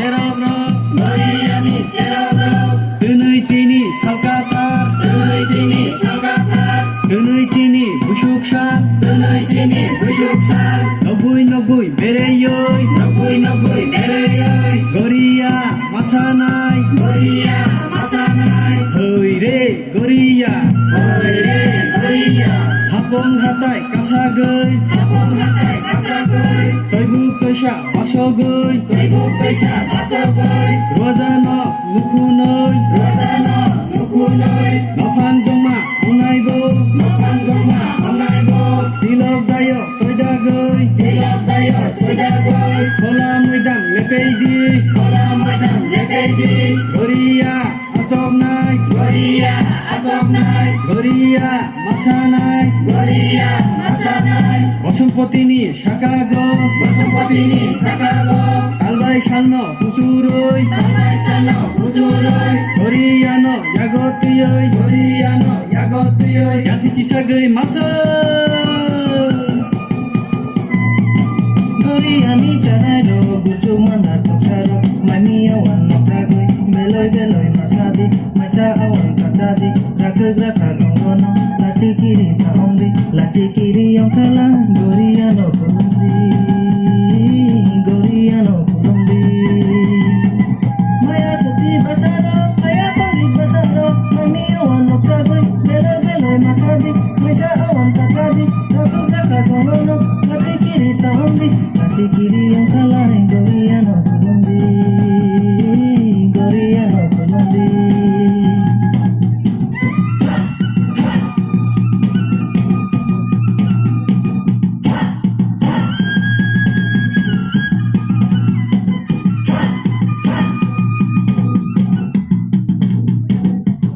cherok rok Goriani cherok rok Tönöy chini salkatar Tönöy chini salkatar Tönöy chini busuk sal Tönöy chini busuk sal Nogui bereyoy Nogui bereyoy Goria masanay Goria masanay Hoi re goria Hoi re goria Hapong hatai kasagay Hapong hatai kasagay Toibu kaisa basogay Toibu kaisa basogay Rozano nukunoy Rozano nukunoy Nopang jongma onaibo Nopang jongma onaibo Tilok dayo toidagay Tilok dayo toidagay Kola moidan lepeydi Kola moidan lepeydi Goria asok nai Goria asok nai Goria masanai Goria masanai Basumpotini sakago Basumpotini sakago Kalbai salno pusuroi Kalbai salno pusuroi Goriano yagotiyoy Goriano yagotiyoy Yati tisagay masay Goriani janaro gurjung mandar toksaro Mami awan nokjagoy beloy masadi Maisa awan kacadi Raka gonggono Laci kiri taomdi Laci kiri yang kalah Goriano kulumdi Goriano kulumdi Maya seti basaro Maya panggit basaro Mami awan nokjagoy beloy masadi Maisa awan kacadi Raka gonggono Laci kiri taomdi Laci kiri yang kalah Goriano kulumdi Goriano kulumdi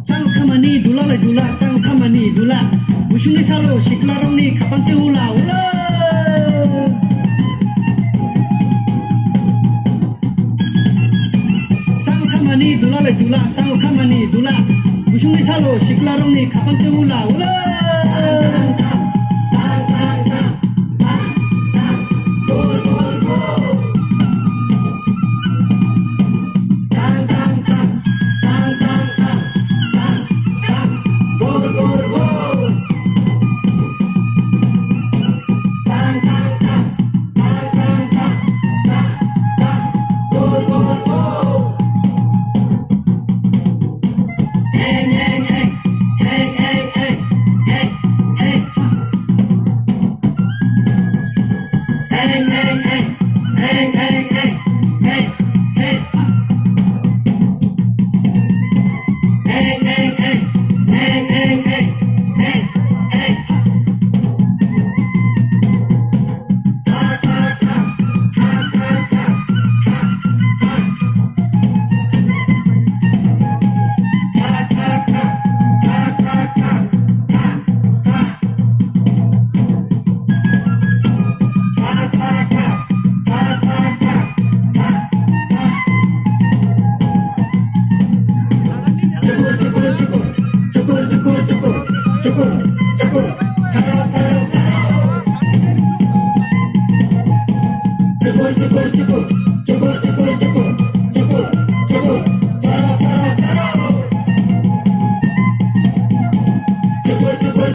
Sang kamani dula lai dula sang kamani dula Busungni salo siklarongni kapangce ula ula Sang kamani dula lai dula sang kamani dula Busungni salo siklarongni kapangce ula ula